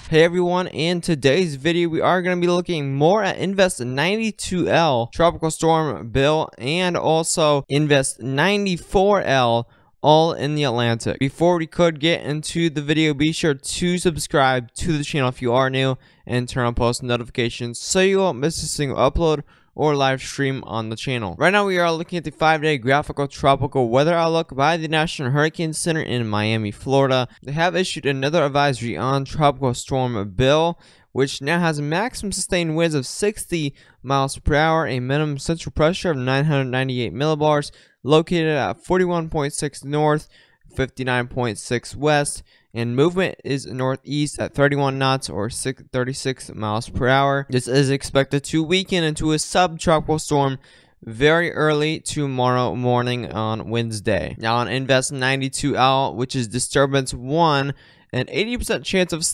Hey everyone, in today's video we are going to be looking more at Invest 92L, Tropical Storm Bill, and also Invest 94L, all in the Atlantic. Before we could get into the video, be sure to subscribe to the channel if you are new and turn on post notifications so you won't miss a single upload or live stream on the channel. Right now we are looking at the 5-day graphical tropical weather outlook by the National Hurricane Center in Miami, Florida. They have issued another advisory on Tropical Storm Bill, which now has maximum sustained winds of 60 miles per hour, a minimum central pressure of 998 millibars, located at 41.6 north, 59.6 west, and movement is northeast at 31 knots or 36 miles per hour. This is expected to weaken into a subtropical storm very early tomorrow morning on Wednesday. Now on Invest 92L, which is disturbance 1, an 80% chance of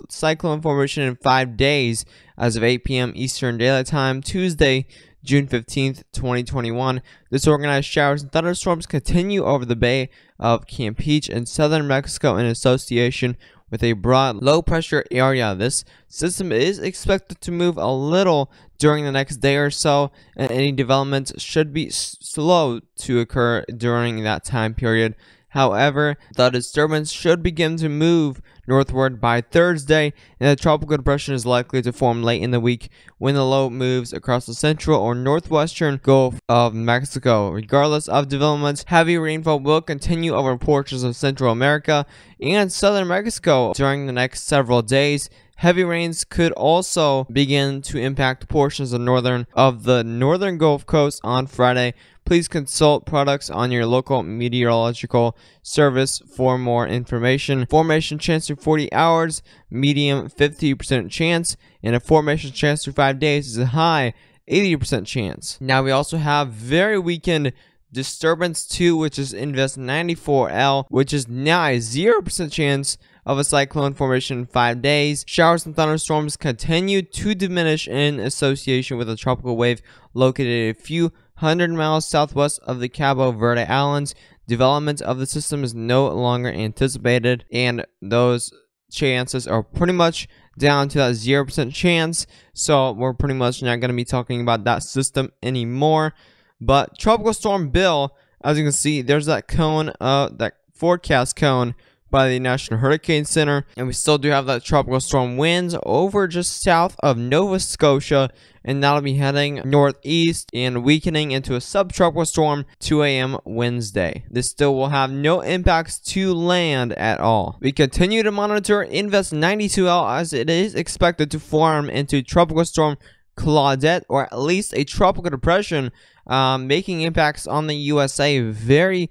cyclone formation in 5 days as of 8 p.m. Eastern Daylight Time, Tuesday, June 15th, 2021. Disorganized showers and thunderstorms continue over the Bay of Campeche in southern Mexico in association with a broad low-pressure area. This system is expected to move a little during the next day or so, and any developments should be slow to occur during that time period. However, the disturbance should begin to move northward by Thursday, and the tropical depression is likely to form late in the week when the low moves across the central or northwestern Gulf of Mexico. Regardless of developments, heavy rainfall will continue over portions of Central America and southern Mexico during the next several days. Heavy rains could also begin to impact portions of the northern Gulf Coast on Friday. Please consult products on your local meteorological service for more information. Formation chance through 40 hours, medium 50% chance, and a formation chance through 5 days is a high 80% chance. Now we also have very weakened disturbance 2, which is Invest 94L, which is now a 0% chance of a cyclone formation in 5 days. Showers and thunderstorms continue to diminish in association with a tropical wave located a few hundred miles southwest of the Cabo Verde Islands. Development of the system is no longer anticipated, and those chances are pretty much down to that 0% chance, so we're pretty much not going to be talking about that system anymore. But Tropical Storm Bill, as you can see, there's that cone, that forecast cone by the National Hurricane Center, and we still do have that tropical storm winds over just south of Nova Scotia, and that'll be heading northeast and weakening into a subtropical storm 2 a.m. Wednesday. This still will have no impacts to land at all. We continue to monitor Invest 92L as it is expected to form into Tropical Storm Claudette, or at least a tropical depression, making impacts on the USA very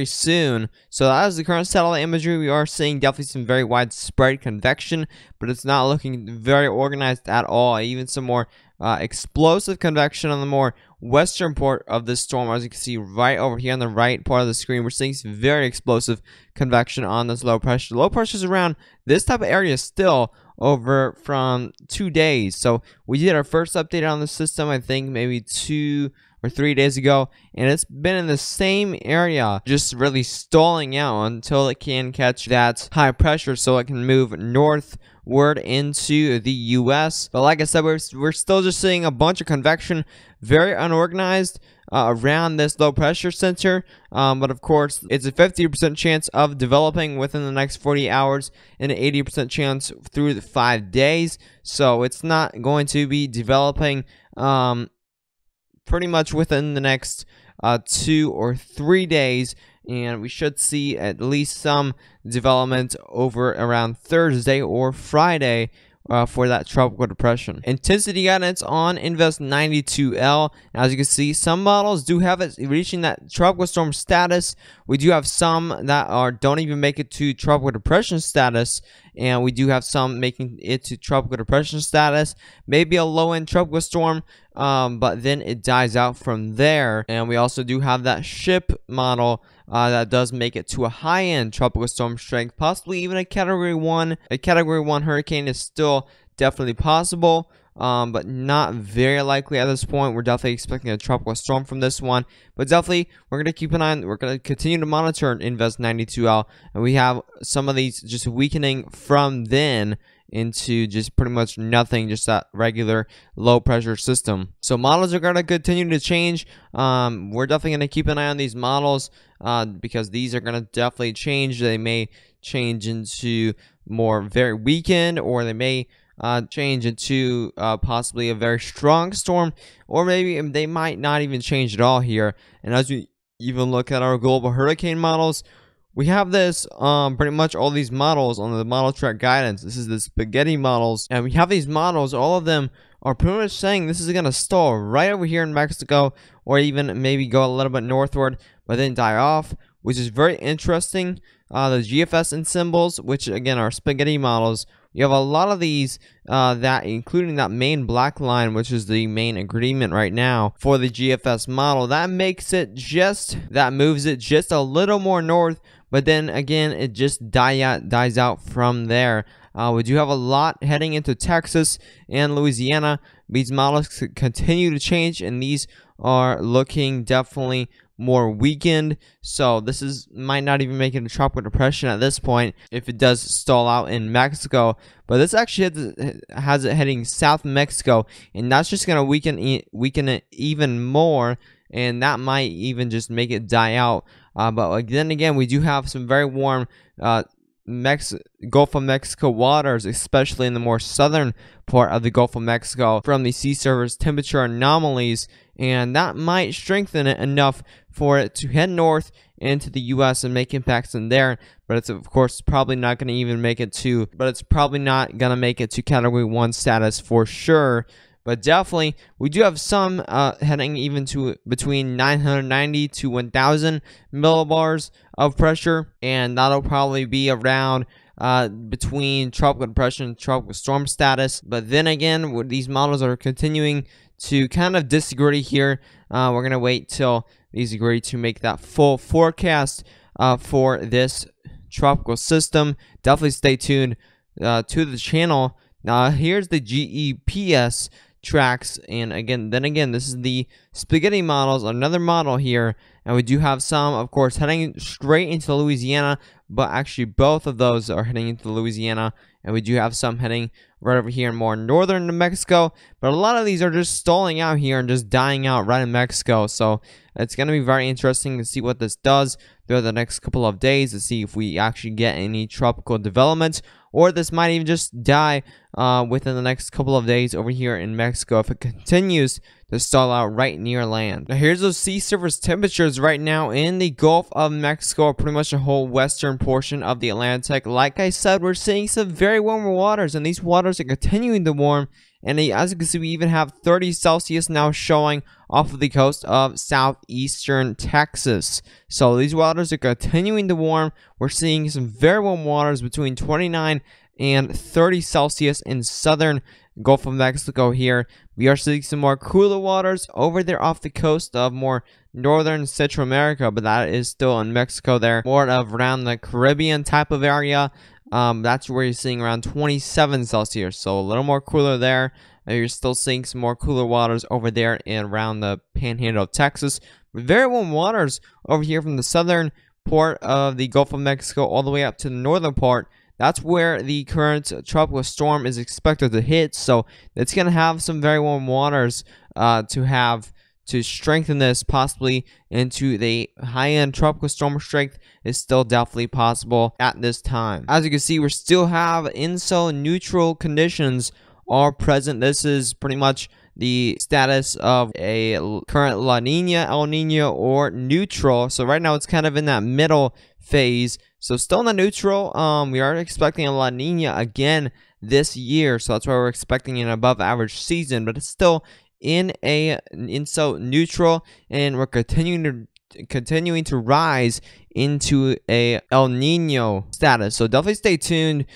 soon. So that is the current satellite imagery. We are seeing definitely some very widespread convection, but it's not looking very organized at all. Even some more explosive convection on the more western part of this storm. As you can see right over here on the right part of the screen, we're seeing some very explosive convection on this low pressure. Low pressure is around this type of area still over from 2 days. So we did our first update on the system, I think maybe 2 or 3 days ago, and it's been in the same area, just really stalling out until it can catch that high pressure so it can move northward into the US. But like I said, we're still just seeing a bunch of convection, very unorganized around this low pressure center, but of course it's a 50% chance of developing within the next 40 hours and an 80% chance through the 5 days. So it's not going to be developing pretty much within the next 2 or 3 days, and we should see at least some development over around Thursday or Friday for that tropical depression. Intensity guidance on Invest 92L. As you can see, some models do have it reaching that tropical storm status. We do have some that don't even make it to tropical depression status, and we do have some making it to tropical depression status. Maybe a low-end tropical storm, but then it dies out from there. And we also do have that ship model that does make it to a high-end tropical storm strength, possibly even a Category 1. A Category 1 hurricane is still definitely possible, but not very likely at this point. We're definitely expecting a tropical storm from this one, but definitely we're going to keep an eye on, we're going to continue to monitor Invest 92L, and we have some of these just weakening from then, into just pretty much nothing, just that regular low pressure system. So models are going to continue to change. We're definitely going to keep an eye on these models because these are going to definitely change. They may change into more very weakened, or they may change into possibly a very strong storm, or maybe they might not even change at all here. And as we even look at our global hurricane models, we have this pretty much all these models on the model track guidance. This is the spaghetti models, and we have these models. All of them are pretty much saying this is going to stall right over here in Mexico, or even maybe go a little bit northward but then die off, which is very interesting. The GFS and symbols, which again are spaghetti models, you have a lot of these that, including that main black line, which is the main agreement right now for the GFS model, that moves it just a little more north, but then again it just dies out from there. We do have a lot heading into Texas and Louisiana. These models continue to change, and these are looking definitely more weakened. So this might not even make it a tropical depression at this point if it does stall out in Mexico. But this actually has it heading south Mexico, and that's just going to weaken it even more, and that might even just make it die out. But then again, we do have some very warm Gulf of Mexico waters, especially in the more southern part of the Gulf of Mexico, from the sea surface temperature anomalies, and that might strengthen it enough for it to head north into the U.S. and make impacts in there. But it's of course probably not going to even make it to, Category 1 status for sure. But definitely, we do have some heading even to between 990 to 1,000 millibars of pressure, and that'll probably be around between tropical depression and tropical storm status. But then again, these models are continuing to kind of disagree here. We're going to wait till these agree to make that full forecast for this tropical system. Definitely stay tuned to the channel. Now, here's the GEPS tracks, and again, this is the spaghetti models, another model here, and we do have some, of course, heading straight into Louisiana, but actually both of those are heading into Louisiana, and we do have some heading right over here in more northern New Mexico, but a lot of these are just stalling out here and just dying out right in Mexico. So it's going to be very interesting to see what this does throughout the next couple of days, to see if we actually get any tropical developments, or this might even just die within the next couple of days over here in Mexico if it continues to stall out right near land. Now here's those sea surface temperatures right now in the Gulf of Mexico, pretty much the whole western portion of the Atlantic. Like I said, we're seeing some very warm waters, and these waters are continuing to warm. And as you can see, we even have 30 Celsius now showing off of the coast of southeastern Texas. So these waters are continuing to warm. We're seeing some very warm waters between 29 and 30 Celsius in southern Gulf of Mexico here. We are seeing some more cooler waters over there off the coast of more northern Central America, but that is still in Mexico there, more of around the Caribbean type of area. That's where you're seeing around 27 Celsius, so a little more cooler there. You're still seeing some more cooler waters over there and around the panhandle of Texas. Very warm waters over here from the southern part of the Gulf of Mexico all the way up to the northern part. That's where the current tropical storm is expected to hit, so it's going to have some very warm waters to strengthen this possibly into the high-end tropical storm strength is still definitely possible at this time. As you can see, we still have INSO neutral conditions are present. This is pretty much the status of a current La Nina, El Nino, or neutral. So right now it's kind of in that middle phase. So still in the neutral. We are expecting a La Nina again this year, so that's why we're expecting an above average season, but it's still in a INSO neutral, and we're continuing to rise into a El Nino status. So definitely stay tuned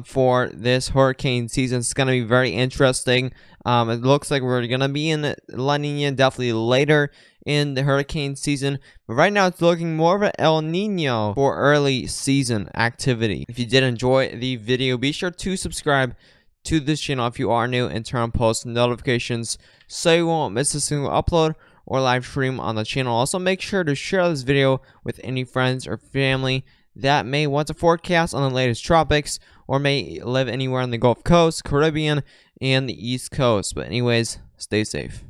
for this hurricane season. It's going to be very interesting. It looks like we're going to be in La Nina definitely later in the hurricane season, but right now it's looking more of an El Nino for early season activity. If you did enjoy the video, be sure to subscribe to this channel if you are new, and turn on post notifications so you won't miss a single upload or live stream on the channel. Also, make sure to share this video with any friends or family that may want to forecast on the latest tropics or may live anywhere on the Gulf Coast, Caribbean, and the East Coast. But anyways, stay safe.